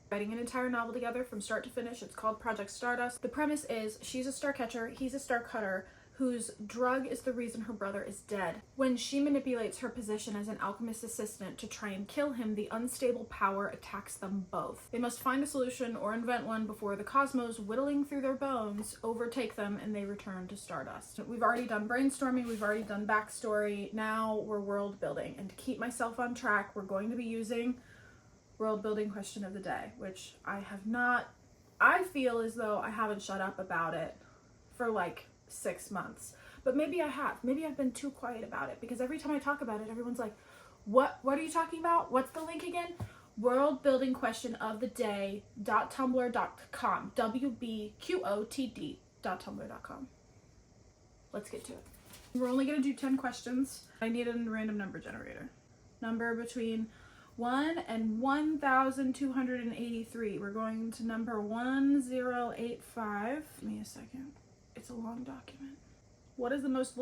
writing an entire novel together from start to finish. It's called Project Stardust. The premise is she's a star catcher, he's a star cutter, whose drug is the reason her brother is dead. When she manipulates her position as an alchemist assistant to try and kill him, the unstable power attacks them both. They must find a solution or invent one before the cosmos, whittling through their bones, overtake them and they return to Stardust. We've already done brainstorming, we've already done backstory, now we're world building. And to keep myself on track, we're going to be using world building question of the day, which I feel as though I haven't shut up about it for like 6 months, but maybe I have. Maybe I've been too quiet about it, because every time I talk about it, everyone's like, what are you talking about? What's the link again? World building question of the day.tumblr.com, wbqotd.tumblr.com. Let's get to it. We're only going to do 10 questions. I need a random number generator. Number between 1 and 1,283. We're going to number 1085. Give me a second. It's a long document. What is the most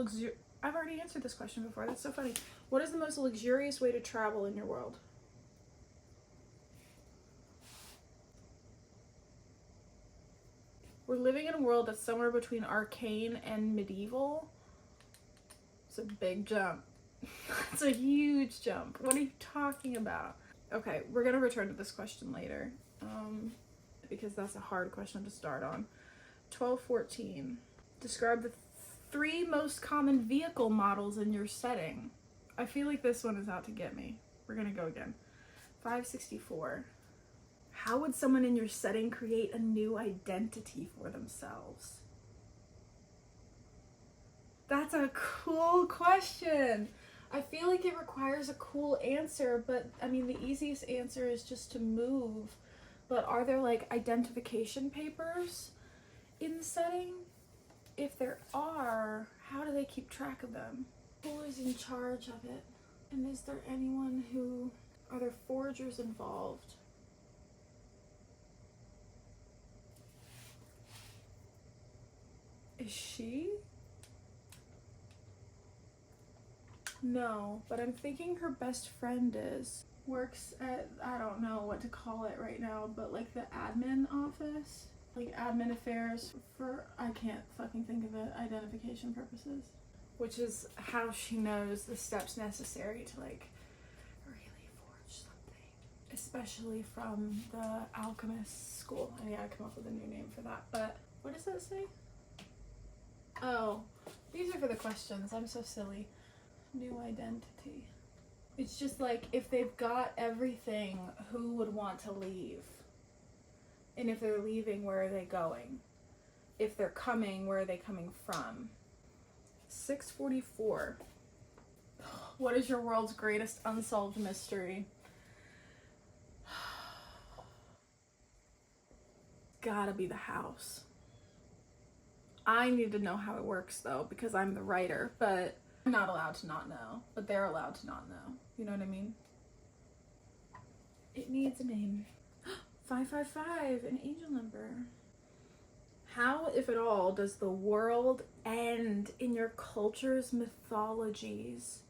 I've already answered this question before. That's so funny. What is the most luxurious way to travel in your world? We're living in a world that's somewhere between arcane and medieval. It's a big jump. It's a huge jump. What are you talking about? Okay, we're gonna return to this question later, because that's a hard question to start on. 1214. Describe the 3 most common vehicle models in your setting. I feel like this one is out to get me. We're gonna go again. 564. How would someone in your setting create a new identity for themselves? That's a cool question. I feel like it requires a cool answer, but I mean, the easiest answer is just to move. But are there like identification papers in the setting? If there are, how do they keep track of them? Who is in charge of it? And is there anyone are there forgers involved? Is she? No, but I'm thinking her best friend works at, I don't know what to call it right now, but like the admin office. Like admin affairs for, I can't fucking think of it, identification purposes. Which is how she knows the steps necessary to like really forge something. Especially from the alchemist school. I gotta come up with a new name for that. But what does that say? Oh, these are for the questions. I'm so silly. New identity. It's just like, if they've got everything, who would want to leave? And if they're leaving, where are they going? If they're coming, where are they coming from? 644. What is your world's greatest unsolved mystery? Gotta be the house. I need to know how it works though, because I'm the writer, but I'm not allowed to not know. But they're allowed to not know. You know what I mean? It needs a name. 555, an angel number. How, if at all, does the world end in your culture's mythologies?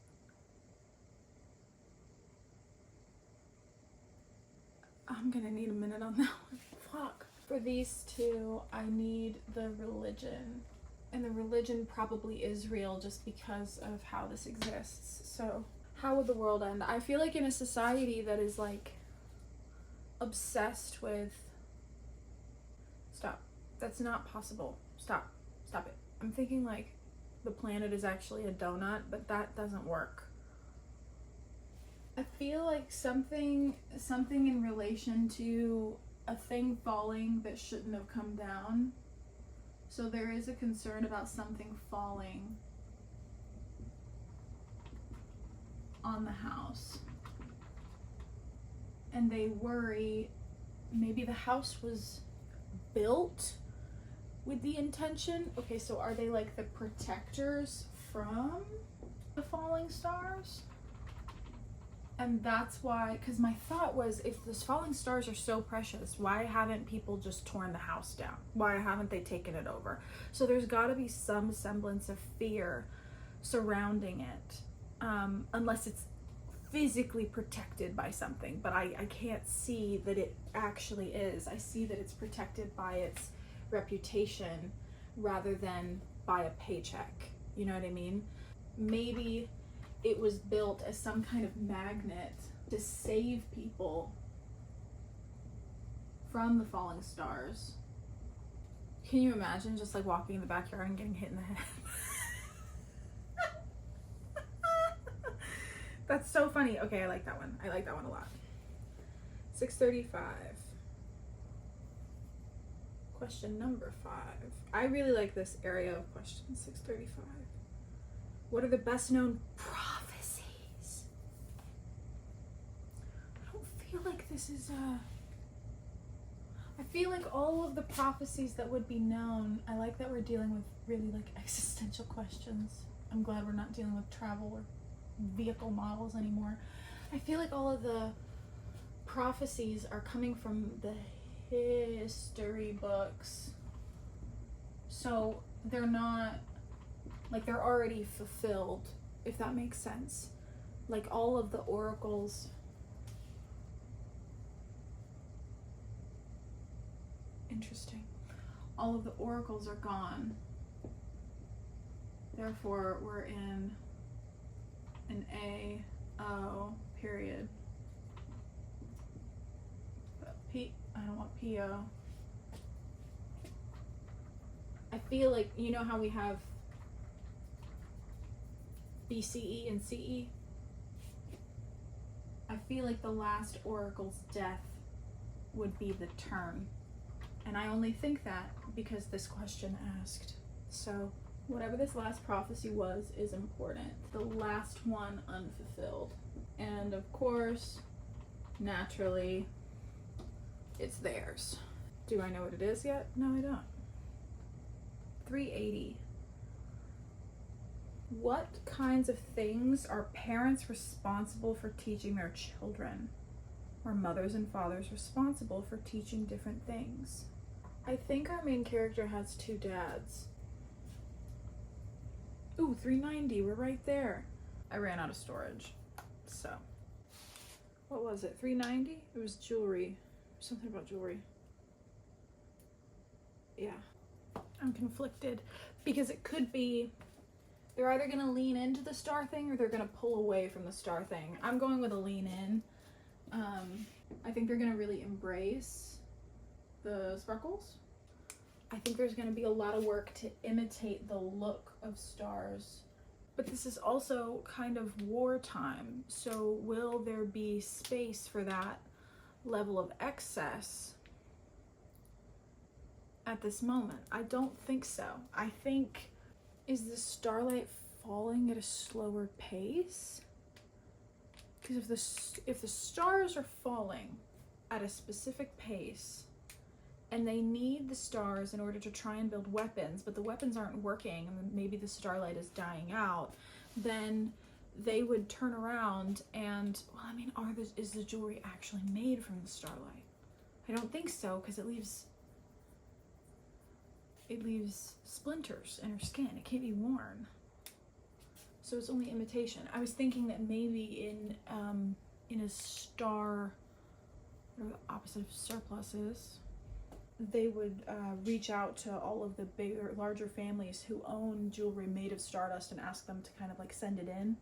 I'm gonna need a minute on that one. Fuck. For these two, I need the religion. And the religion probably is real just because of how this exists. So, how would the world end? I feel like in a society that is like obsessed with, stop, that's not possible, stop it. I'm thinking like the planet is actually a donut, but that doesn't work. I feel like something in relation to a thing falling that shouldn't have come down. So there is a concern about something falling on the house. And they worry maybe the house was built with the intention. Okay, so are they like the protectors from the falling stars? And that's why, because my thought was, if those falling stars are so precious, why haven't people just torn the house down? Why haven't they taken it over? So there's got to be some semblance of fear surrounding it, unless it's physically protected by something, but I can't see that it actually is. I see that it's protected by its reputation rather than by a paycheck. You know what I mean? Maybe it was built as some kind of magnet to save people from the falling stars. Can you imagine just like walking in the backyard and getting hit in the head? That's so funny. Okay, I like that one. I like that one a lot. 635. Question number 5. I really like this area of questions. 635. What are the best known prophecies? I don't feel like this is I feel like all of the prophecies that would be known, I like that we're dealing with really like existential questions. I'm glad we're not dealing with travel or vehicle models anymore. I feel like all of the prophecies are coming from the history books. So they're not, like they're already fulfilled, if that makes sense. Like all of the oracles. Interesting. All of the oracles are gone. Therefore, we're in an A-O period. But I don't want P-O. I feel like, you know how we have BCE and CE? I feel like the last oracle's death would be the turn. And I only think that because this question asked. So whatever this last prophecy was is important. The last one unfulfilled. And of course, naturally, it's theirs. Do I know what it is yet? No, I don't. 380. What kinds of things are parents responsible for teaching their children? Or mothers and fathers responsible for teaching different things? I think our main character has 2 dads. Ooh, 390, we're right there. I ran out of storage, so. What was it, 390? It was jewelry, something about jewelry. Yeah, I'm conflicted because it could be, they're either gonna lean into the star thing or they're gonna pull away from the star thing. I'm going with a lean in. I think they're gonna really embrace the sparkles. I think there's going to be a lot of work to imitate the look of stars. But this is also kind of wartime. So will there be space for that level of excess at this moment? I don't think so. I think, is the starlight falling at a slower pace? Because if the stars are falling at a specific pace, and they need the stars in order to try and build weapons, but the weapons aren't working, and maybe the starlight is dying out, then they would turn around and, well, I mean, is the jewelry actually made from the starlight? I don't think so, because it leaves splinters in her skin. It can't be worn. So it's only imitation. I was thinking that maybe in a star, or the opposite of surplus is, they would reach out to all of the larger families who own jewelry made of stardust and ask them to kind of like send it in.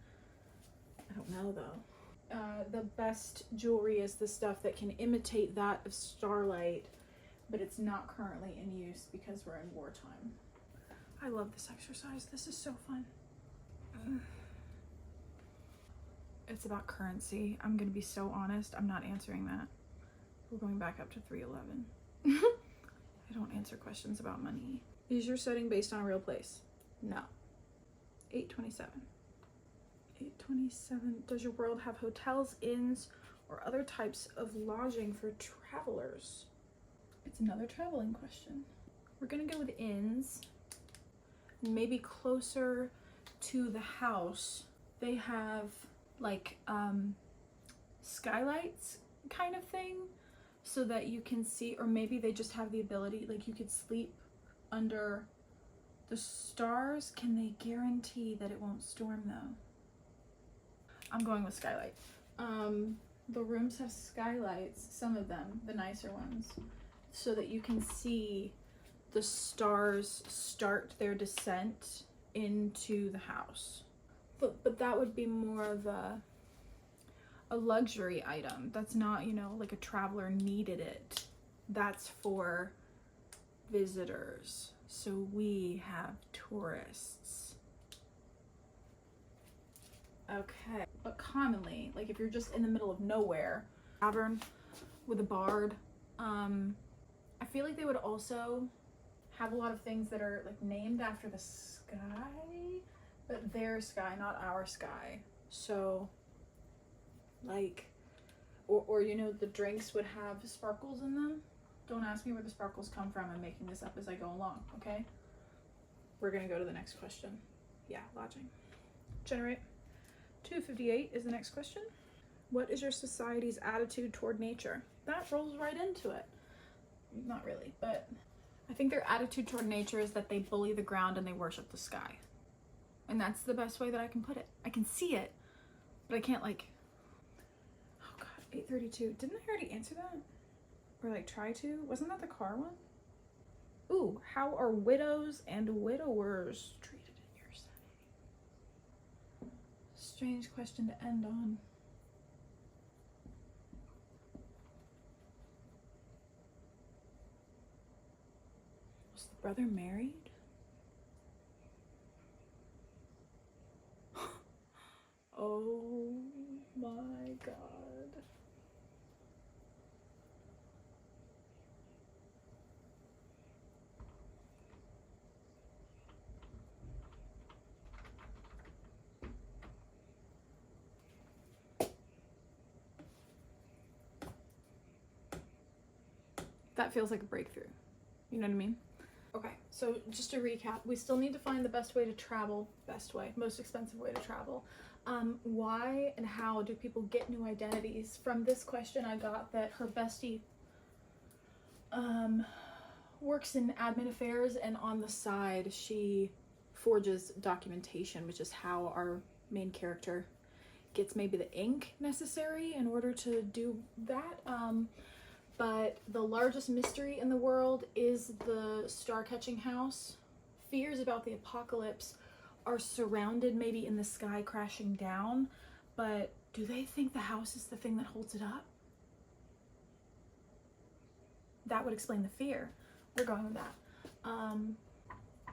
I don't know though. The best jewelry is the stuff that can imitate that of starlight, but it's not currently in use because we're in wartime. I love this exercise. This is so fun. It's about currency. I'm gonna be so honest. I'm not answering that. We're going back up to 311. I don't answer questions about money. Is your setting based on a real place? No. 827. 827. Does your world have hotels, inns, or other types of lodging for travelers? It's another traveling question. We're gonna go with inns. Maybe closer to the house. They have like skylights kind of thing, so that you can see, or maybe they just have the ability, like you could sleep under the stars. Can they guarantee that it won't storm though? I'm going with skylight. The rooms have skylights, some of them, the nicer ones, so that you can see the stars start their descent into the house. But that would be more of a luxury item. That's not, you know, like a traveler needed it. That's for visitors. So we have tourists. Okay. But commonly, like if you're just in the middle of nowhere, tavern with a bard, I feel like they would also have a lot of things that are like named after the sky, but their sky, not our sky. So like, or you know, the drinks would have sparkles in them. Don't ask me where the sparkles come from. I'm making this up as I go along, okay? We're gonna go to the next question. Yeah, lodging. Generate. 258 is the next question. What is your society's attitude toward nature? That rolls right into it. Not really, but I think their attitude toward nature is that they bully the ground and they worship the sky. And that's the best way that I can put it. I can see it, but I can't like, oh God, 832. Didn't I already answer that? Or like try to? Wasn't that the car one? Ooh, how are widows and widowers treated in your setting? Strange question to end on. Was the brother married? Oh my God. That feels like a breakthrough. You know what I mean? Okay, so just to recap, we still need to find the best way to travel, most expensive way to travel. Why and how do people get new identities? From this question I got that her bestie works in admin affairs, and on the side she forges documentation, which is how our main character gets maybe the ink necessary in order to do that. But the largest mystery in the world is the star-catching house. Fears about the apocalypse are surrounded maybe in the sky crashing down, but do they think the house is the thing that holds it up? That would explain the fear. We're going with that.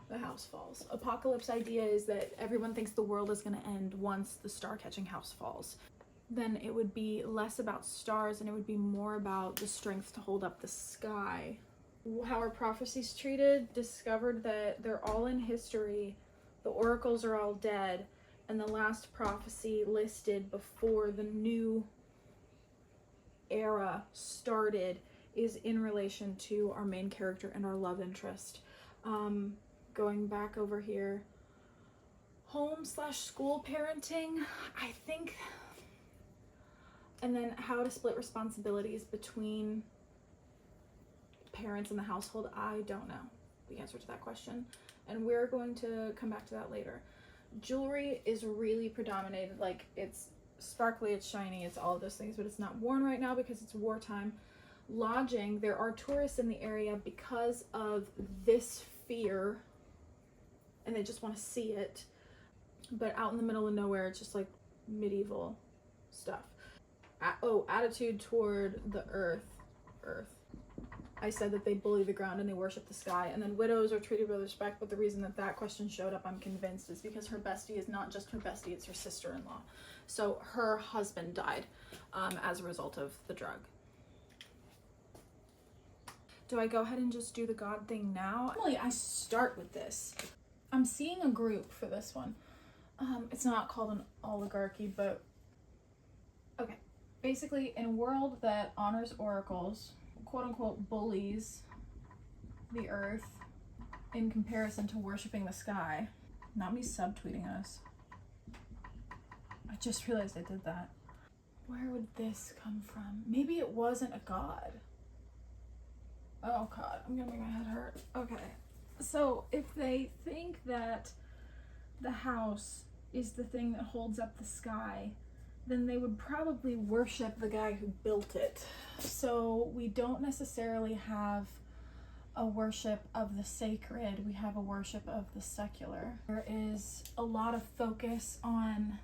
The house falls. Apocalypse idea is that everyone thinks the world is going to end once the star-catching house falls. Then it would be less about stars and it would be more about the strength to hold up the sky. How are prophecies treated? Discovered that they're all in history, the oracles are all dead, and the last prophecy listed before the new era started is in relation to our main character and our love interest. Going back over here, home/school parenting, I think. And then how to split responsibilities between parents in the household, I don't know the answer to that question. And we're going to come back to that later. Jewelry is really predominated, like it's sparkly, it's shiny, it's all of those things, but it's not worn right now because it's wartime. Lodging, there are tourists in the area because of this fear and they just want to see it. But out in the middle of nowhere, it's just like medieval stuff. Attitude toward the earth. I said that they bully the ground and they worship the sky. And then widows are treated with respect, but the reason that that question showed up, I'm convinced, is because her bestie is not just her bestie, it's her sister-in-law. So her husband died as a result of the drug. Do I go ahead and just do the God thing now? Normally I start with this. I'm seeing a group for this one. It's not called an oligarchy, but okay. Basically, in a world that honors oracles, quote unquote bullies the earth in comparison to worshiping the sky. Not me subtweeting us. I just realized I did that. Where would this come from? Maybe it wasn't a god. Oh God, I'm gonna make my head hurt. Okay, so if they think that the house is the thing that holds up the sky, then they would probably worship the guy who built it. So we don't necessarily have a worship of the sacred, we have a worship of the secular. There is a lot of focus on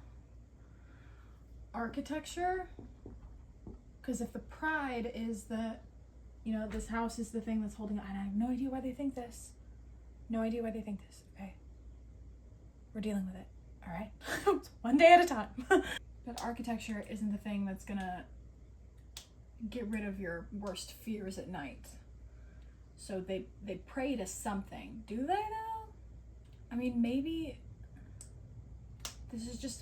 architecture, because if the pride is that, you know, this house is the thing that's holding it, and I have no idea why they think this. No idea why they think this, okay? We're dealing with it, all right? One day at a time. But architecture isn't the thing that's gonna get rid of your worst fears at night. So they pray to something. Do they though? I mean, maybe this is just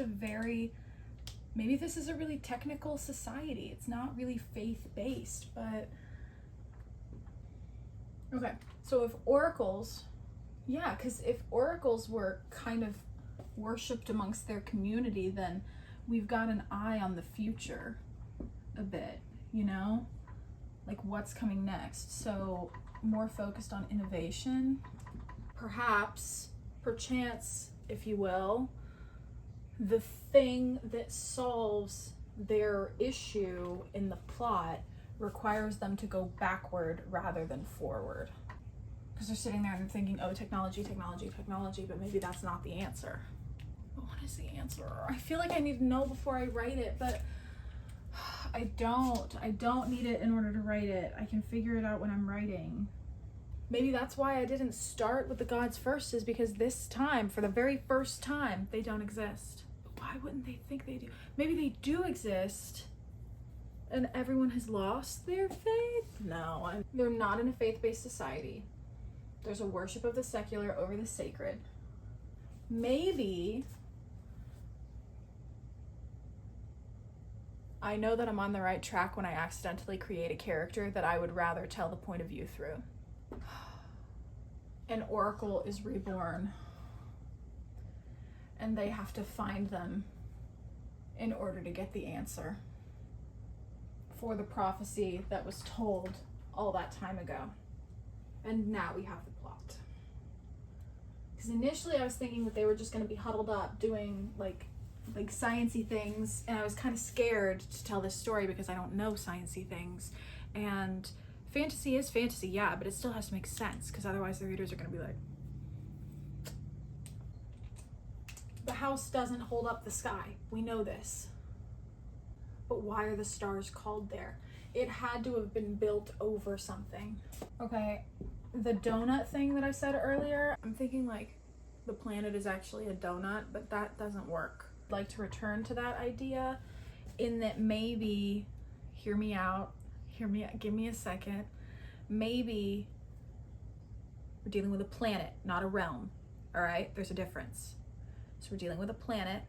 maybe this is a really technical society. It's not really faith-based, but okay. So if oracles, yeah, because if oracles were kind of worshipped amongst their community, then we've got an eye on the future a bit, you know? Like what's coming next. So more focused on innovation, perhaps, perchance, if you will, the thing that solves their issue in the plot requires them to go backward rather than forward. Because they're sitting there and they're thinking, oh, technology, technology, technology, but maybe that's not the answer. But what is the answer? I feel like I need to know before I write it, but I don't need it in order to write it. I can figure it out when I'm writing. Maybe that's why I didn't start with the gods first, is because this time, for the very first time, they don't exist. But why wouldn't they think they do? Maybe they do exist and everyone has lost their faith? No, they're not in a faith-based society. There's a worship of the secular over the sacred. Maybe I know that I'm on the right track when I accidentally create a character that I would rather tell the point of view through. An oracle is reborn, and they have to find them in order to get the answer for the prophecy that was told all that time ago. And now we have the plot. Because initially I was thinking that they were just going to be huddled up doing like sciencey things, and I was kind of scared to tell this story because I don't know sciencey things. And fantasy is fantasy, yeah, but it still has to make sense, because otherwise the readers are going to be like, the house doesn't hold up the sky. We know this. But why are the stars called there? It had to have been built over something. Okay, the donut thing that I said earlier, I'm thinking like the planet is actually a donut, but that doesn't work. I'd like to return to that idea in that maybe, hear me out, give me a second, maybe we're dealing with a planet, not a realm, all right? There's a difference. So we're dealing with a planet.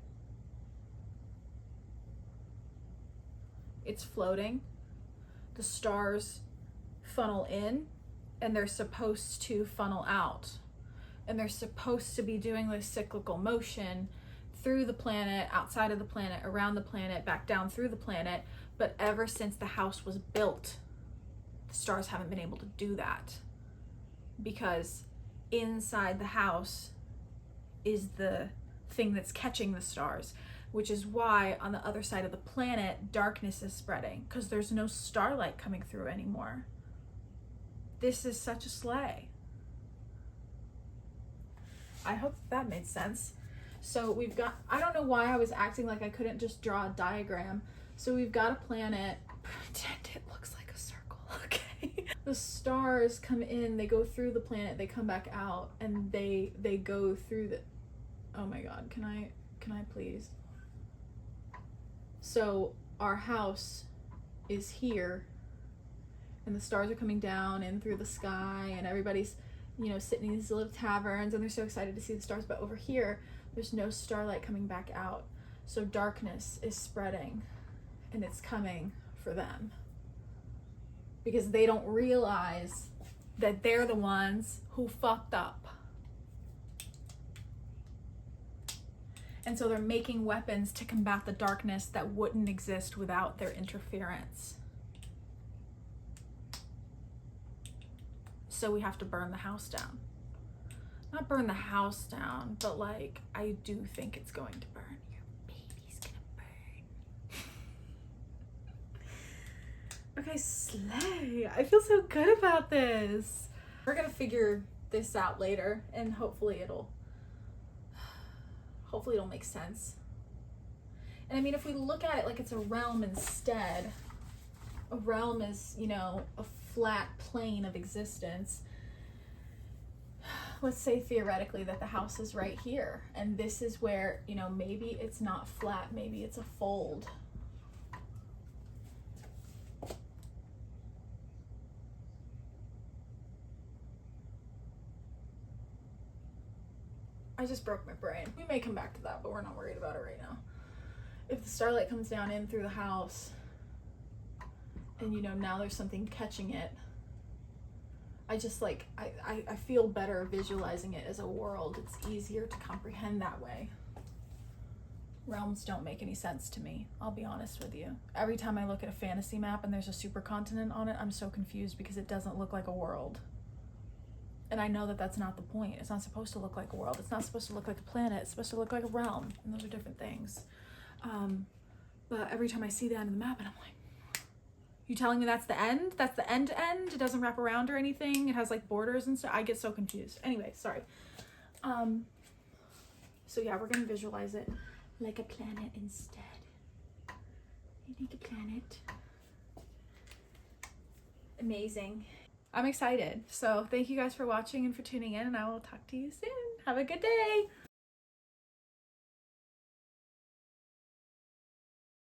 It's floating. The stars funnel in, and they're supposed to funnel out. And they're supposed to be doing this cyclical motion through the planet, outside of the planet, around the planet, back down through the planet. But ever since the house was built, the stars haven't been able to do that, because inside the house is the thing that's catching the stars, which is why on the other side of the planet, darkness is spreading, because there's no starlight coming through anymore. This is such a sleigh. I hope that made sense. So we've got, I don't know why I was acting like I couldn't just draw a diagram. So we've got a planet, pretend it looks like a circle, okay? The stars come in, they go through the planet, they come back out, and they go through the, oh my God, can I please? So our house is here, and the stars are coming down in through the sky, and everybody's, you know, sitting in these little taverns, and they're so excited to see the stars. But over here, there's no starlight coming back out. So darkness is spreading, and it's coming for them, because they don't realize that they're the ones who fucked up. And so they're making weapons to combat the darkness that wouldn't exist without their interference. So we have to burn the house down. Not burn the house down, but like, I do think it's going to burn. Your baby's gonna burn. guys slay. I feel so good about this. We're gonna figure this out later, and hopefully it'll make sense. And I mean, if we look at it like it's a realm instead, a realm is, you know, a flat plane of existence. Let's say theoretically that the house is right here, and this is where, you know, maybe it's not flat, maybe it's a fold. I just broke my brain. We may come back to that, but we're not worried about it right now. If the starlight comes down in through the house, and you know, now there's something catching it, I just like, I feel better visualizing it as a world. It's easier to comprehend that way. Realms don't make any sense to me, I'll be honest with you. Every time I look at a fantasy map and there's a supercontinent on it, I'm so confused because it doesn't look like a world. And I know that that's not the point. It's not supposed to look like a world. It's not supposed to look like a planet. It's supposed to look like a realm. And those are different things. But every time I see that on the map, and I'm like, you telling me that's the end? That's the end to end? It doesn't wrap around or anything? It has like borders and stuff? I get so confused. Anyway, sorry. So yeah, we're gonna visualize it like a planet instead. Like a planet. Amazing. I'm excited. So thank you guys for watching and for tuning in, and I will talk to you soon. Have a good day.